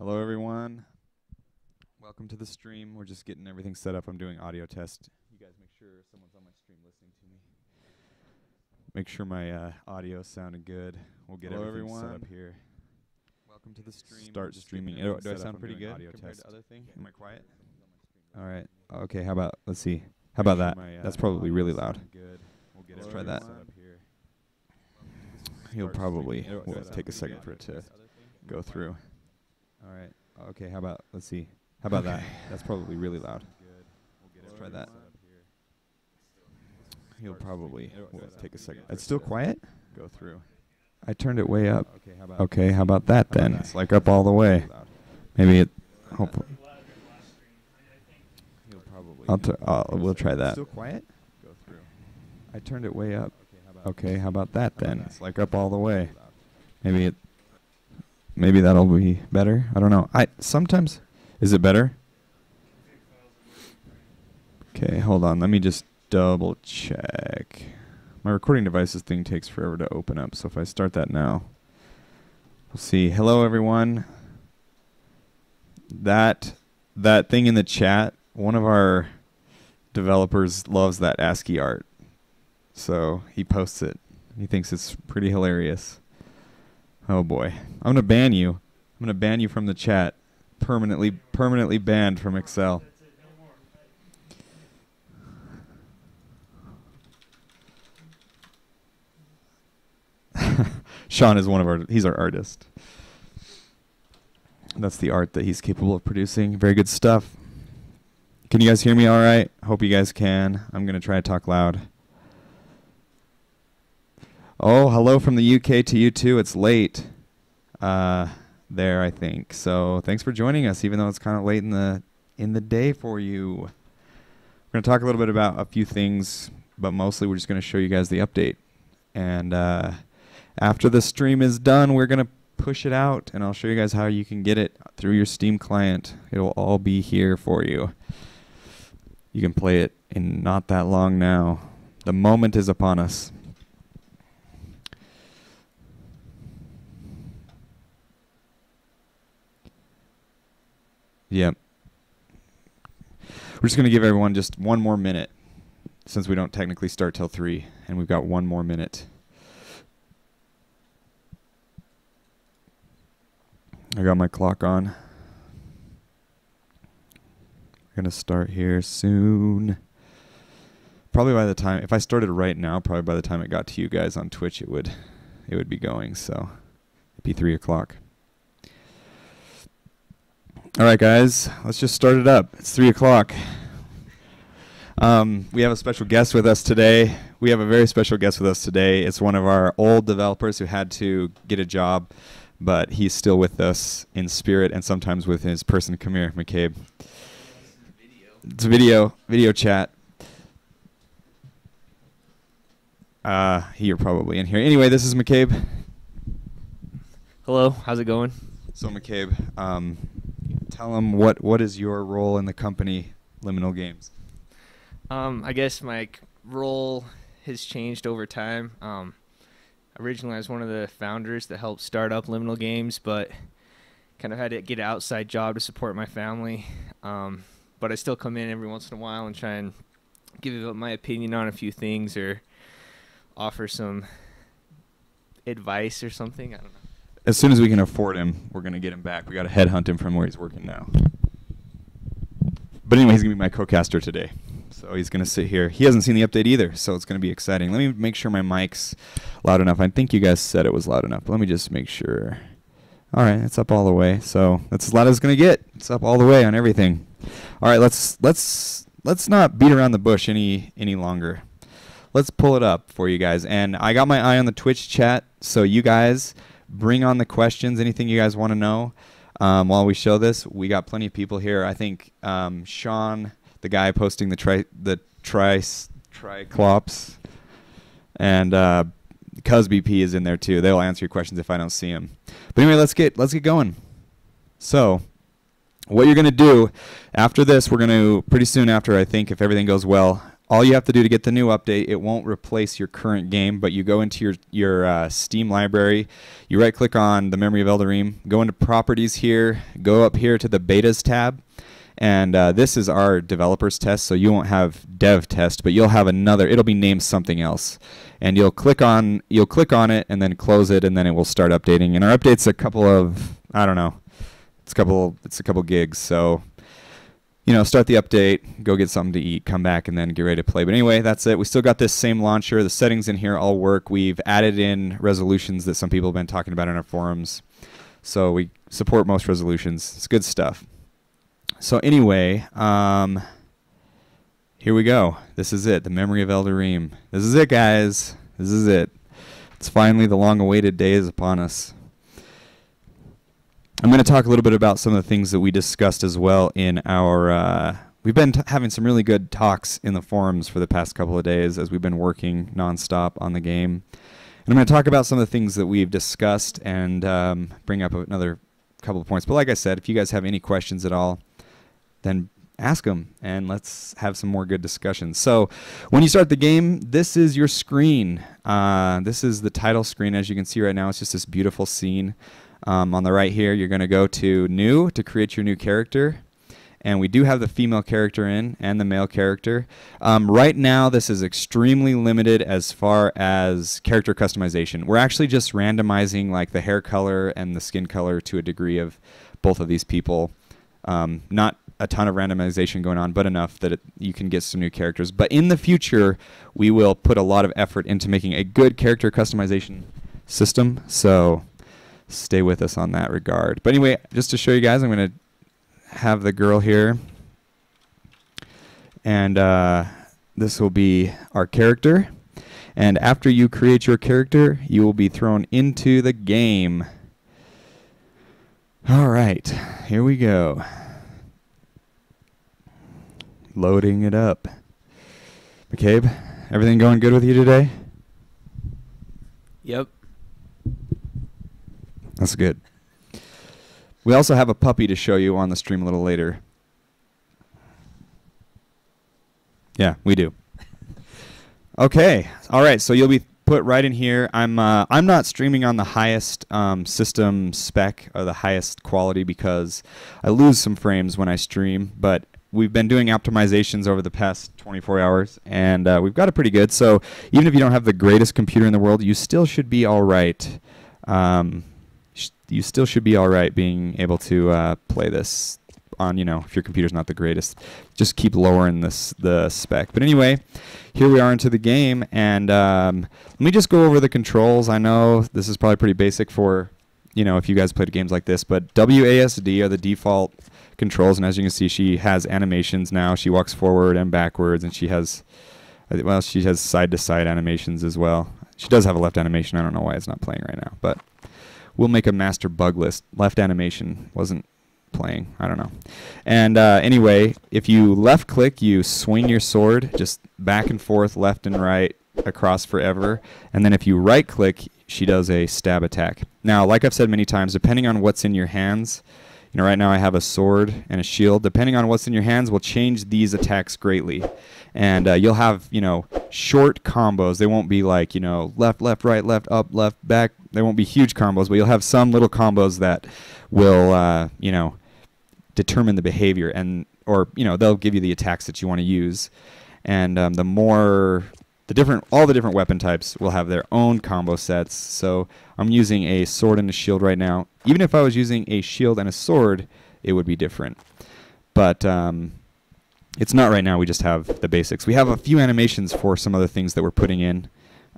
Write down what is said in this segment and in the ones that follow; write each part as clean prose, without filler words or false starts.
Hello, everyone. Welcome to the stream. We're just getting everything set up. I'm doing audio test. You guys make sure someone's on my stream listening to me. Make sure my audio sounded good. We'll get everything set up here. Welcome to the stream. Start streaming. Do I sound pretty good compared to other things? Am I quiet? All right. Okay, how about, let's see. How about that? That's probably really loud. Let's try that. He'll probably take a second for it to go through. All right. Okay, how about, let's see. How about that? That's probably really loud. Let's try that. He'll probably take a second. It's still quiet? Go through. I turned it way up. Okay, how about that then? It's like up all the way. Maybe it, hopefully. We'll try that. Still quiet? Go through. I turned it way up. Okay, how about that then? It's like up all the way. Maybe that'll be better. I don't know. Sometimes, is it better? Okay, hold on. Let me just double check. My recording devices thing takes forever to open up, so if I start that now, we'll see. Hello, everyone. That thing in the chat, one of our developers loves that ASCII art, so he posts it. He thinks it's pretty hilarious. Oh boy, I'm gonna ban you. I'm gonna ban you from the chat, permanently banned from Excel. Sean is he's our artist. That's the art that he's capable of producing. Very good stuff. Can you guys hear me all right? Hope you guys can. I'm going to try to talk loud. Oh, hello from the UK to you too. It's late there, I think. So thanks for joining us, even though it's kind of late in the day for you. We're going to talk a little bit about a few things, but mostly we're just going to show you guys the update. And after the stream is done, we're going to push it out, and I'll show you guys how you can get it through your Steam client. It'll all be here for you. You can play it in not that long now. The moment is upon us. Yep. We're just going to give everyone just one more minute, since we don't technically start till 3, and we've got one more minute. I got my clock on. I'm going to start here soon. Probably by the time, if I started right now, probably by the time it got to you guys on Twitch, it would be going, so it'd be 3 o'clock. All right, guys, let's just start it up. It's 3 o'clock. We have a special guest with us today. We have a very special guest with us today. It's one of our old developers who had to get a job, but he's still with us in spirit and sometimes with his person. Come here, McCabe. It's a video chat. You're probably in here. Anyway, this is McCabe. Hello, how's it going? So McCabe, tell him what is your role in the company, Liminal Games? I guess my role has changed over time. Originally, I was one of the founders that helped start up Liminal Games, but kind of had to get an outside job to support my family. But I still come in every once in a while and try and give my opinion on a few things or offer some advice or something. I don't know. As soon as we can afford him, we're going to get him back. We got to headhunt him from where he's working now. But anyway, he's going to be my co-caster today. So he's going to sit here. He hasn't seen the update either, so it's going to be exciting. Let me make sure my mic's loud enough. I think you guys said it was loud enough, but let me just make sure. All right, it's up all the way. So that's as loud as it's going to get. It's up all the way on everything. All right, let's not beat around the bush any longer. Let's pull it up for you guys. And I got my eye on the Twitch chat, so you guys bring on the questions, anything you guys want to know. While we show this, we got plenty of people here. I think Sean, the guy posting the Triclops, and Cusby P is in there too. They'll answer your questions if I don't see them. But anyway, let's get going. So, what you're going to do after this, we're going to pretty soon after, I think, if everything goes well, all you have to do to get the new update, it won't replace your current game, but you go into your Steam library, you right-click on the Memory of Eldurim, go into Properties here, go up here to the Betas tab, and this is our developers test, so you won't have dev test, but you'll have another. It'll be named something else, and you'll click on it, and then close it, and then it will start updating. And our update's a couple of, I don't know, it's a couple gigs, so. Start the update, go get something to eat, come back, and then get ready to play. But anyway, that's it. We still got this same launcher. The settings in here all work. We've added in resolutions that some people have been talking about in our forums. So we support most resolutions. It's good stuff. So anyway, here we go. This is it, the Memory of Eldurim. This is it, guys. This is it. It's finally the long-awaited day is upon us. I'm going to talk a little bit about some of the things that we discussed as well in our, we've been having some really good talks in the forums for the past couple of days as we've been working nonstop on the game. And I'm going to talk about some of the things that we've discussed and bring up another couple of points. But like I said, if you guys have any questions at all, then ask them and let's have some more good discussions. So when you start the game, this is your screen. This is the title screen. As you can see right now, it's just this beautiful scene. On the right here, you're going to go to New to create your new character. And we do have the female character in and the male character. Right now, this is extremely limited as far as character customization. We're actually just randomizing like the hair color and the skin color to a degree of both of these people. Not a ton of randomization going on, but enough that you can get some new characters. But in the future, we will put a lot of effort into making a good character customization system. So stay with us on that regard. But anyway, just to show you guys, I'm going to have the girl here. And this will be our character. And after you create your character, you will be thrown into the game. All right, here we go. Loading it up. McCabe, everything going good with you today? Yep. That's good. We also have a puppy to show you on the stream a little later. Yeah, we do. Okay. All right. So you'll be put right in here. I'm not streaming on the highest system spec or the highest quality because I lose some frames when I stream. But we've been doing optimizations over the past 24 hours, and we've got it pretty good. So even if you don't have the greatest computer in the world, you still should be all right. You still should be all right being able to play this on, if your computer's not the greatest. Just keep lowering the spec. But anyway, here we are into the game, and let me just go over the controls. I know this is probably pretty basic for, if you guys played games like this, but WASD are the default controls, and as you can see, she has animations now. She walks forward and backwards, and she has side-to-side animations as well. She does have a left animation. I don't know why it's not playing right now, but we'll make a master bug list. Left animation wasn't playing. I don't know. And anyway, if you left click, you swing your sword just back and forth, left and right, across forever. And then if you right click, she does a stab attack. Now, like I've said many times, depending on what's in your hands, right now I have a sword and a shield. Depending on what's in your hands will change these attacks greatly. And you'll have, short combos. They won't be like, left, left, right, left, up, left, back. They won't be huge combos, but you'll have some little combos that will, determine the behavior, or they'll give you the attacks that you want to use. And all the different weapon types will have their own combo sets. So I'm using a sword and a shield right now. Even if I was using a shield and a sword, it would be different. But it's not right now. We just have the basics. We have a few animations for some other things that we're putting in.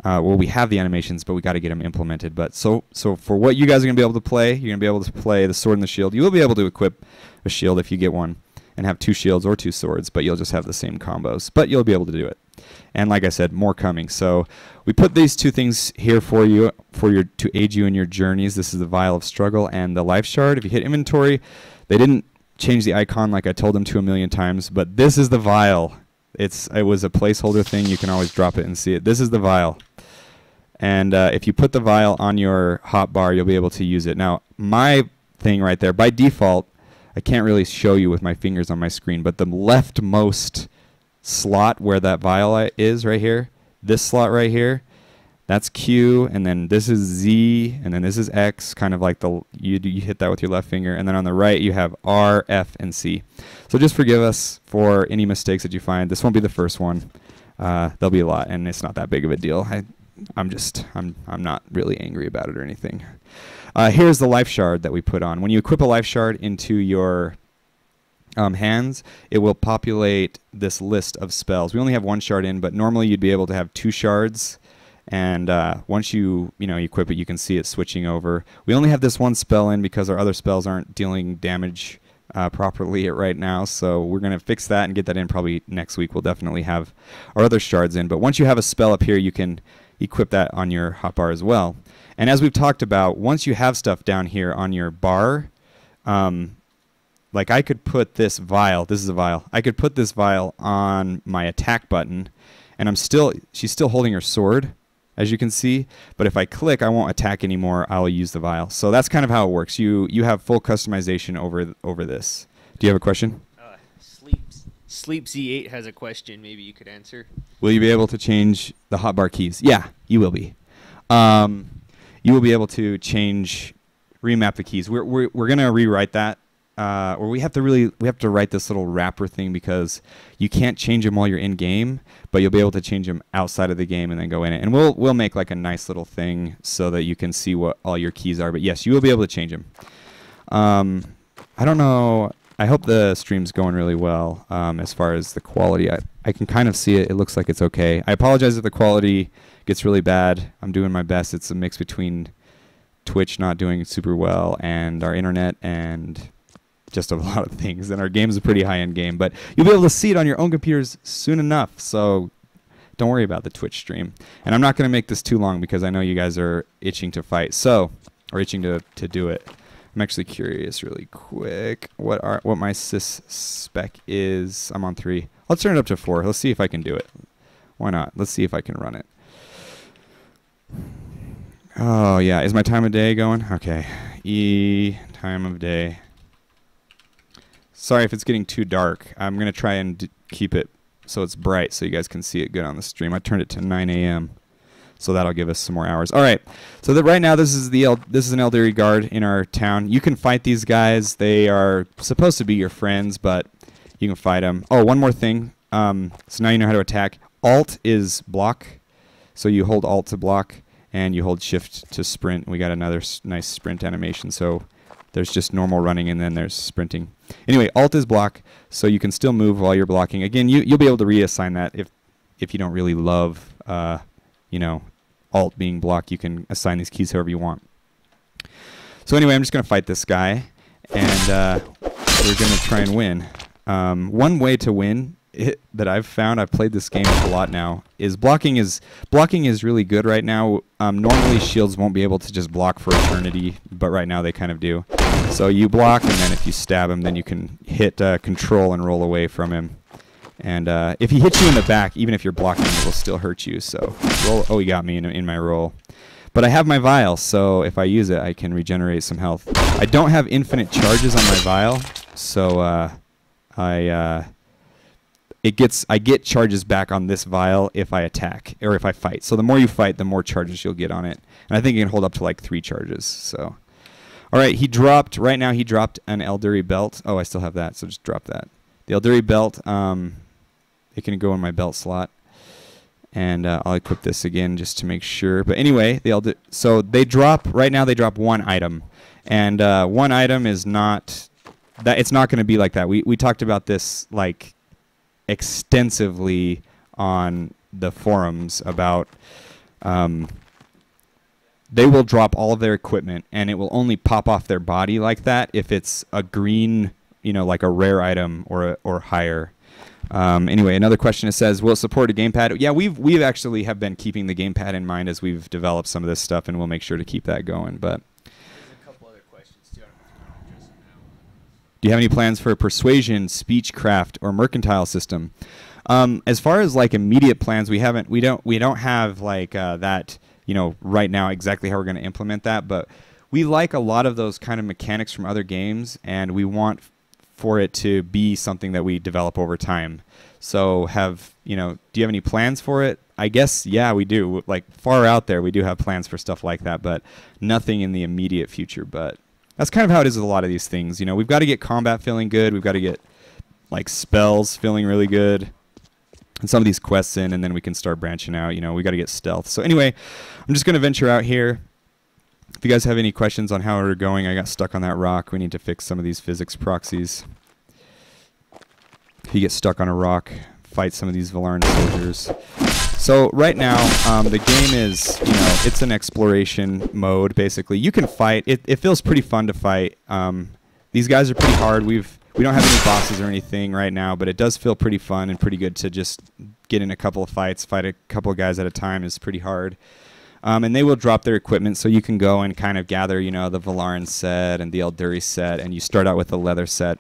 We have the animations, but we got to get them implemented. But so for what you guys are going to be able to play, you're going to be able to play the sword and the shield. You will be able to equip a shield if you get one and have 2 shields or 2 swords, but you'll just have the same combos. But you'll be able to do it. And like I said, more coming. So we put these 2 things here for you to aid you in your journeys. This is the Vial of Struggle and the Life Shard. If you hit inventory, they didn't change the icon like I told them to a million times, but this is the vial. It was a placeholder thing. You can always drop it and see it. This is the vial. And if you put the vial on your hotbar, you'll be able to use it. Now, my thing right there, by default, I can't really show you with my fingers on my screen, but the leftmost slot where that vial is right here, this slot right here, that's Q, and then this is Z, and then this is X, kind of like you hit that with your left finger, and then on the right you have R, F, and C. So just forgive us for any mistakes that you find. This won't be the first one. There'll be a lot, and it's not that big of a deal. I'm not really angry about it or anything. Here's the life shard that we put on. When you equip a life shard into your hands, it will populate this list of spells. We only have one shard in, but normally you'd be able to have 2 shards. And once you equip it, you can see it switching over. We only have this one spell in because our other spells aren't dealing damage properly right now. So we're going to fix that and get that in probably next week. We'll definitely have our other shards in. But once you have a spell up here, you can equip that on your hotbar as well. And as we've talked about, once you have stuff down here on your bar, like I could put this vial, this is a vial, I could put this vial on my attack button, and she's still holding her sword, as you can see, but if I click, I won't attack anymore, I'll use the vial. So that's kind of how it works. You have full customization over this. Do you have a question? Sleep Z8 has a question maybe you could answer. Will you be able to change the hotbar keys? Yeah, you will be. You will be able to remap the keys. We're going to rewrite that. Or we have to write this little wrapper thing because you can't change them while you're in game, but you'll be able to change them outside of the game and then go in it. And we'll make like a nice little thing so that you can see what all your keys are. But yes, you will be able to change them. I don't know. I hope the stream's going really well as far as the quality. I can kind of see it. It looks like it's okay. I apologize if the quality gets really bad. I'm doing my best. It's a mix between Twitch not doing super well and our internet and just a lot of things, and our game's a pretty high-end game, but you'll be able to see it on your own computers soon enough, so don't worry about the Twitch stream. And I'm not going to make this too long because I know you guys are itching to fight, or itching to do it. I'm actually curious really quick what my sys spec is. I'm on 3. Let's turn it up to 4. Let's see if I can do it. Why not? Let's see if I can run it. Oh, yeah. Is my time of day going? Okay. Time of day. Sorry if it's getting too dark. I'm going to try and keep it so it's bright so you guys can see it good on the stream. I turned it to 9 a.m. so that'll give us some more hours. All right. So right now this is an Eldurim guard in our town. You can fight these guys. They are supposed to be your friends, but you can fight them. Oh, one more thing. So now you know how to attack. Alt is block. So you hold Alt to block and you hold Shift to sprint. We got another nice sprint animation. So there's just normal running and then there's sprinting. Anyway, Alt is block, so you can still move while you're blocking. Again, you'll be able to reassign that if you don't really love, Alt being block. You can assign these keys however you want. So anyway, I'm just going to fight this guy, and we're going to try and win. One way to win that I've found, I've played this game a lot now, is blocking is really good right now. Normally shields won't be able to just block for eternity, but right now they kind of do. So you block, and then if you stab him, then you can hit control and roll away from him. And if he hits you in the back, even if you're blocking, it will still hurt you. So roll. Oh, he got me in my roll. But I have my vial, so if I use it, I can regenerate some health. I don't have infinite charges on my vial, so I get charges back on this vial if I attack or if I fight. So the more you fight, the more charges you'll get on it. And I think you can hold up to like 3 charges. So, all right, right now he dropped an Eldurim belt. Oh, I still have that, so just drop that. The Eldurim belt, it can go in my belt slot. And I'll equip this again just to make sure. But anyway, so right now they drop 1 item. And 1 item is not, it's not going to be like that. We talked about this like extensively on the forums about they will drop all of their equipment and it will only pop off their body like that if it's a green, like a rare item or higher. Anyway, another question, it says, will it support a gamepad? Yeah, we've actually have been keeping the gamepad in mind as we've developed some of this stuff, and we'll make sure to keep that going. But there's a couple other questions too. I don't know if you want to address them now. Do you have any plans for persuasion, speechcraft, or mercantile system? As far as like immediate plans, we don't have like that, right now exactly how we're going to implement that. But we like a lot of those kind of mechanics from other games, and we want for it to be something that we develop over time. So do you have any plans for it? I guess, yeah, we do. Like far out there, we do have plans for stuff like that, but nothing in the immediate future. But that's kind of how it is with a lot of these things. We've got to get combat feeling good. We've got to get like spells feeling really good. And some of these quests in, and then we can start branching out. We got to get stealth. So anyway, I'm just going to venture out here. If you guys have any questions on how we're going, I got stuck on that rock. We need to fix some of these physics proxies. If you get stuck on a rock, fight some of these Valaran soldiers. So right now, the game is, it's an exploration mode, basically. You can fight. It feels pretty fun to fight. These guys are pretty hard. We don't have any bosses or anything right now, but it does feel pretty fun and pretty good to just get in a couple of fights. Fight a couple of guys at a time is pretty hard. And they will drop their equipment, so you can go and kind of gather, the Valaran set and the Eldurim set, and you start out with the leather set.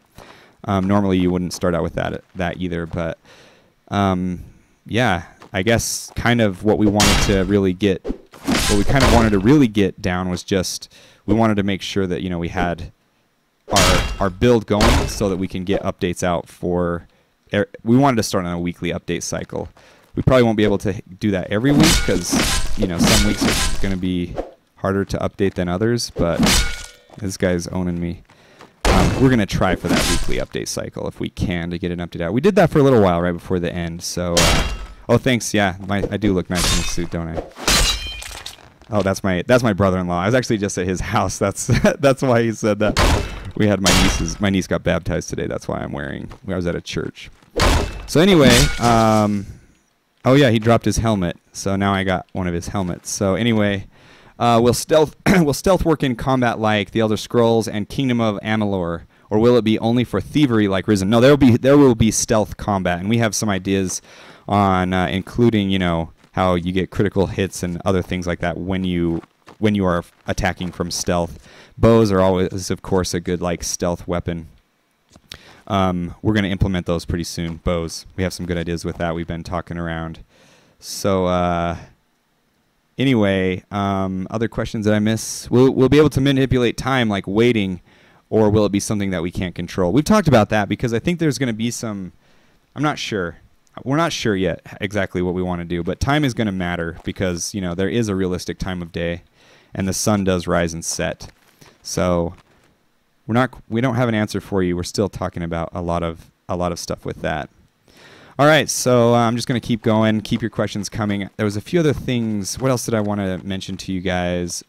Normally you wouldn't start out with that either, but yeah, I guess kind of what we wanted to really get down was just we wanted to make sure that we had our build going so that we can get updates out we wanted to start on a weekly update cycle. We probably won't be able to do that every week because some weeks are going to be harder to update than others, but this guy's owning me. We're going to try for that weekly update cycle if we can to get an update out. We did that for a little while right before the end. So, oh, thanks. Yeah, I do look nice in this suit, don't I? Oh, that's my brother-in-law. I was actually just at his house. That's why he said that. We had my niece got baptized today. That's why I was at a church. So anyway, oh yeah, he dropped his helmet. So now I got one of his helmets. So anyway, will stealth work in combat like the Elder Scrolls and Kingdom of Amalur, or will it be only for thievery like Risen? No, there will be stealth combat, and we have some ideas on including how you get critical hits and other things like that when you are attacking from stealth. Bows are always, of course, a good stealth weapon. We're going to implement those pretty soon. Bows. We have some good ideas with that. We've been talking around. So anyway, other questions that I miss? We'll be able to manipulate time like waiting, or will it be something that we can't control? We've talked about that because I think there's going to be some. I'm not sure. We're not sure yet exactly what we want to do, but time is going to matter because there is a realistic time of day, and the sun does rise and set. So we don't have an answer for you. We're still talking about a lot of stuff with that. All right, so I'm just going to keep going. Keep your questions coming. There was a few other things. What else did I want to mention to you guys?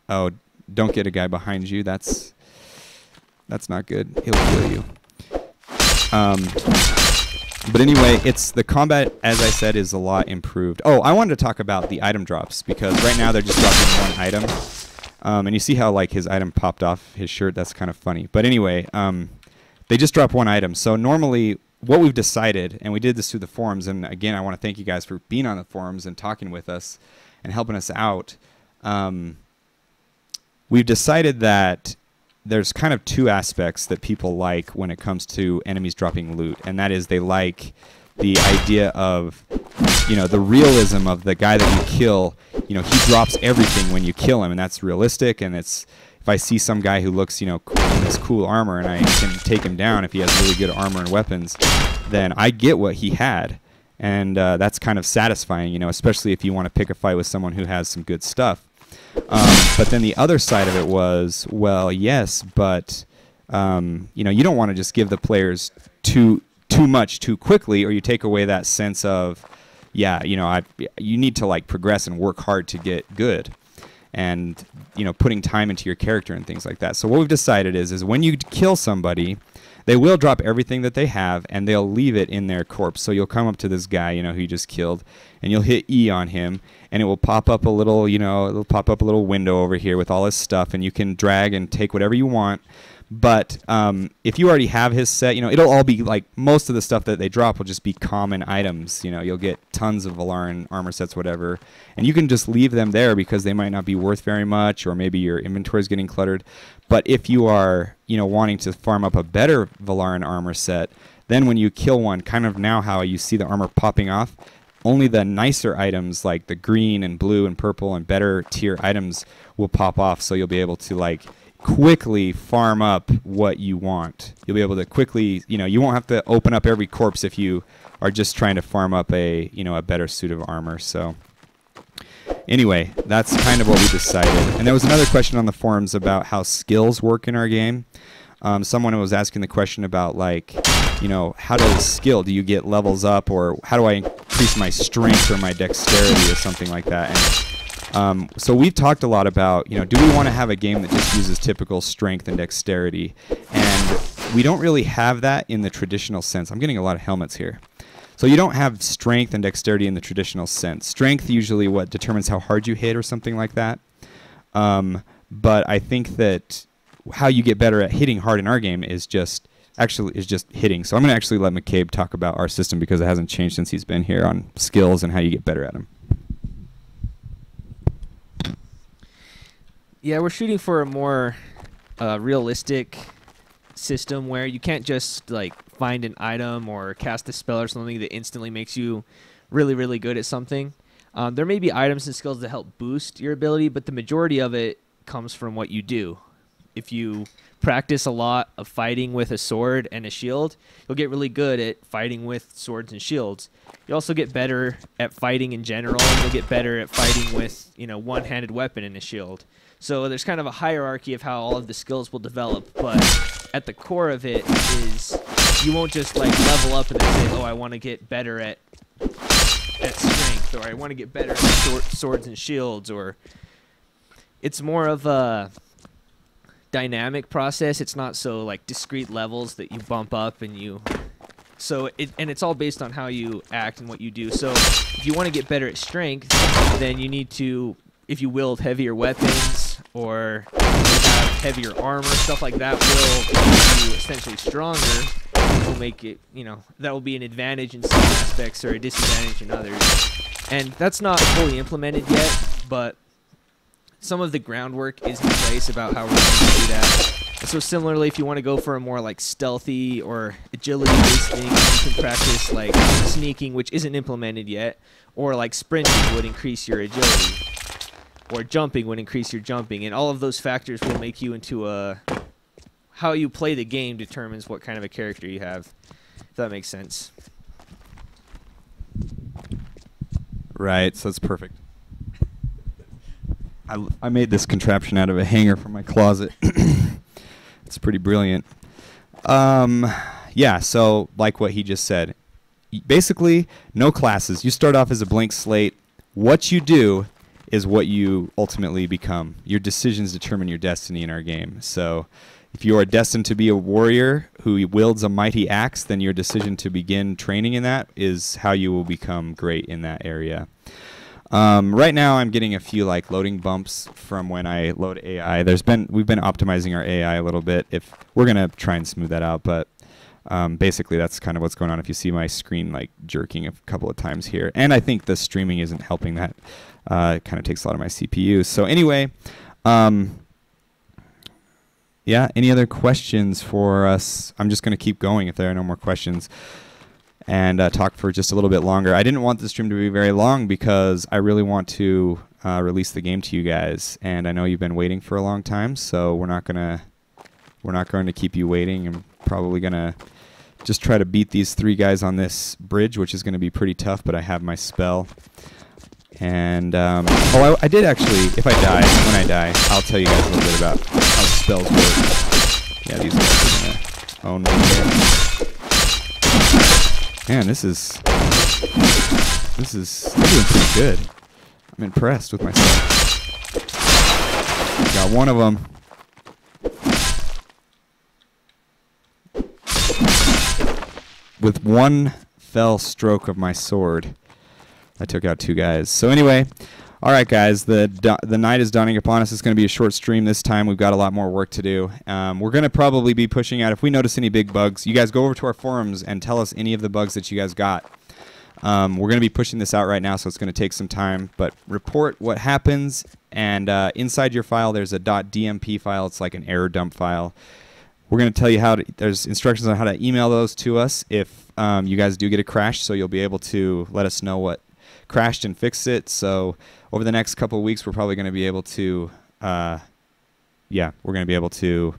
Oh, don't get a guy behind you. That's not good. He'll kill you. But anyway, the combat, as I said, is a lot improved. Oh, I wanted to talk about the item drops because right now they're just dropping one item. And you see how his item popped off his shirt? That's kind of funny. But anyway, they just drop one item. So normally what we've decided, and we did this through the forums, and again, I want to thank you guys for being on the forums and talking with us and helping us out. We've decided that there's kind of two aspects that people like when it comes to enemies dropping loot, and that is they like the idea of, the realism of the guy that you kill. He drops everything when you kill him, and that's realistic. And if I see some guy who looks, cool in this cool armor, and I can take him down if he has really good armor and weapons, then I get what he had, and that's kind of satisfying, especially if you want to pick a fight with someone who has some good stuff. But then the other side of it was, well, yes, but you don't want to just give the players too much too quickly, or you take away that sense of, yeah, you need to progress and work hard to get good, and putting time into your character and things like that. So what we've decided is when you kill somebody, they will drop everything that they have, and they'll leave it in their corpse. So you'll come up to this guy, who you just killed, and you'll hit E on him, and it will pop up a little, it'll pop up a little window over here with all his stuff, and you can drag and take whatever you want. But if you already have his set, it'll all be most of the stuff that they drop will just be common items. You'll get tons of Valaran armor sets, whatever, and you can just leave them there because they might not be worth very much, or maybe your inventory is getting cluttered. But if you are, wanting to farm up a better Valaran armor set, then when you kill one, kind of now how you see the armor popping off, only the nicer items like the green and blue and purple and better tier items will pop off. So you'll be able to quickly farm up what you want. You'll be able to quickly, you won't have to open up every corpse if you are just trying to farm up a better suit of armor. So anyway, that's kind of what we decided. And there was another question on the forums about how skills work in our game. Someone was asking the question about, like, how does skill, do you get levels up, or how do I increase my strength or my dexterity or something like that? And so we've talked a lot about, do we want to have a game that just uses typical strength and dexterity? And we don't really have that in the traditional sense. I'm getting a lot of helmets here. So you don't have strength and dexterity in the traditional sense. Strength usually what determines how hard you hit or something like that. But I think that how you get better at hitting hard in our game is just hitting. So I'm going to actually let McCabe talk about our system because it hasn't changed since he's been here on skills and how you get better at them. Yeah, we're shooting for a more realistic system where you can't just like find an item or cast a spell or something that instantly makes you really, really good at something. There may be items and skills that help boost your ability, but the majority of it comes from what you do. If you practice a lot of fighting with a sword and a shield, you'll get really good at fighting with swords and shields. You also get better at fighting in general, and you'll get better at fighting with, one-handed weapon and a shield. So there's kind of a hierarchy of how all of the skills will develop, but at the core of it is you won't just like level up and then say, oh, I want to get better at strength, or I want to get better at swords and shields, or it's more of a dynamic process. It's not so like discrete levels that you bump up and it's all based on how you act and what you do. So if you want to get better at strength, then you need to, if you wield heavier weapons or have heavier armor, stuff like that will make you essentially stronger, which will make it, that will be an advantage in some aspects or a disadvantage in others. And that's not fully implemented yet, but some of the groundwork is in place about how we're going to do that. So similarly, if you want to go for a more like stealthy or agility-based thing, you can practice like sneaking, which isn't implemented yet, or like sprinting would increase your agility, or jumping would increase your jumping, and all of those factors will make you into how you play the game determines what kind of a character you have, if that makes sense. Right, so it's perfect. I made this contraption out of a hanger from my closet. It's pretty brilliant. Yeah, so like what he just said, basically no classes. You start off as a blank slate. What you do is what you ultimately become. Your decisions determine your destiny in our game. So if you are destined to be a warrior who wields a mighty axe, then your decision to begin training in that is how you will become great in that area. Right now I'm getting a few like loading bumps from when I load AI. We've been optimizing our AI a little bit. If we're gonna try and smooth that out, but basically that's kind of what's going on. If you see my screen like jerking a couple of times here, and I think the streaming isn't helping that. It kind of takes a lot of my CPU. So anyway, yeah. Any other questions for us? I'm just gonna keep going if there are no more questions, and talk for just a little bit longer. I didn't want the stream to be very long because I really want to release the game to you guys, and I know you've been waiting for a long time, so we're not going to keep you waiting. I'm probably going to just try to beat these three guys on this bridge, which is going to be pretty tough, but I have my spell. And I did actually, when I die, I'll tell you guys a little bit about how spells work. Yeah, these guys are going to own me here. Man, this is doing pretty good. I'm impressed with myself. Got one of them. With one fell stroke of my sword, I took out two guys. So anyway, all right, guys, the night is dawning upon us. It's going to be a short stream this time. We've got a lot more work to do. We're going to probably be pushing out, if we notice any big bugs, you guys go over to our forums and tell us any of the bugs that you guys got. We're going to be pushing this out right now, so it's going to take some time. But report what happens, and inside your file there's a .dmp file. It's like an error dump file. We're going to tell you there's instructions on how to email those to us if you guys do get a crash, so you'll be able to let us know what crashed and fix it. So over the next couple of weeks, we're probably going to be able to yeah, we're going to be able to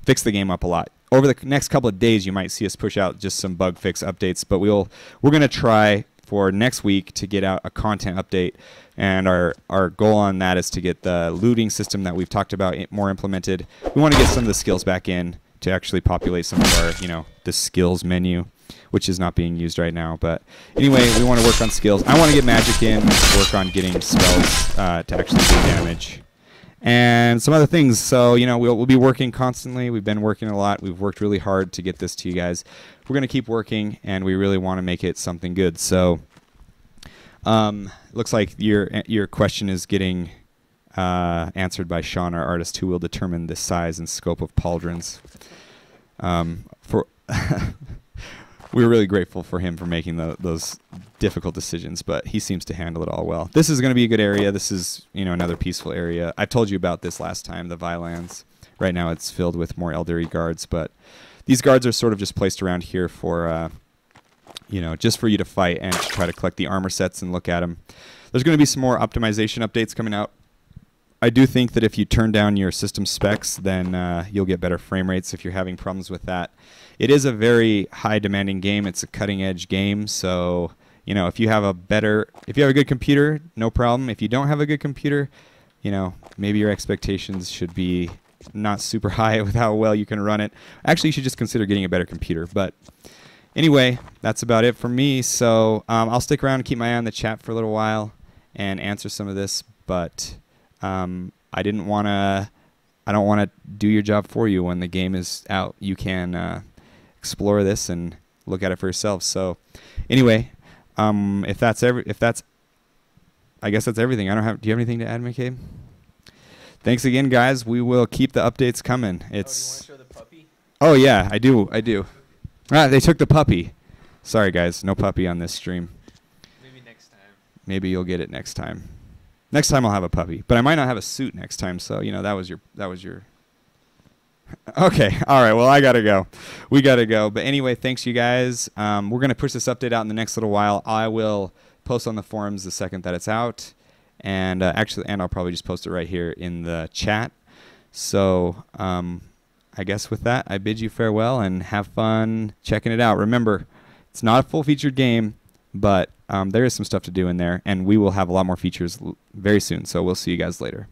fix the game up a lot. Over the next couple of days, you might see us push out just some bug fix updates, but we're going to try for next week to get out a content update, and our goal on that is to get the looting system that we've talked about more implemented. We want to get some of the skills back in to actually populate some of our, the skills menu, which is not being used right now. But anyway, we want to work on skills. I want to get magic in, work on getting spells to actually do damage, and some other things. So, we'll be working constantly. We've been working a lot. We've worked really hard to get this to you guys. We're going to keep working, and we really want to make it something good. So, looks like your question is getting answered by Sean, our artist, who will determine the size and scope of pauldrons. We're really grateful for him for making those difficult decisions, but he seems to handle it all well. This is going to be a good area. This is, another peaceful area. I told you about this last time, the Vilands. Right now it's filled with more Eldurim guards, but these guards are sort of just placed around here for, just for you to fight and to try to collect the armor sets and look at them. There's going to be some more optimization updates coming out. I do think that if you turn down your system specs, then you'll get better frame rates if you're having problems with that. It is a very high demanding game. It's a cutting edge game, so if you have a good computer, no problem. If you don't have a good computer, maybe your expectations should be not super high with how well you can run it. Actually, you should just consider getting a better computer. But anyway, that's about it for me. So I'll stick around and keep my eye on the chat for a little while and answer some of this, but I don't want to do your job for you when the game is out. You can explore this and look at it for yourself. So anyway, I guess that's everything. Do you have anything to add, McCabe? Thanks again, guys. We will keep the updates coming. Do you want to show the puppy? Oh yeah, I do. They took the puppy. Sorry guys, no puppy on this stream. Maybe next time. Maybe you'll get it next time. Next time I'll have a puppy, but I might not have a suit next time. So that was your. Okay, all right. Well, I gotta go. We gotta go. But anyway, thanks you guys. We're gonna push this update out in the next little while. I will post on the forums the second that it's out, and I'll probably just post it right here in the chat. So I guess with that, I bid you farewell and have fun checking it out. Remember, it's not a full-featured game, but there is some stuff to do in there, and we will have a lot more features very soon. So we'll see you guys later.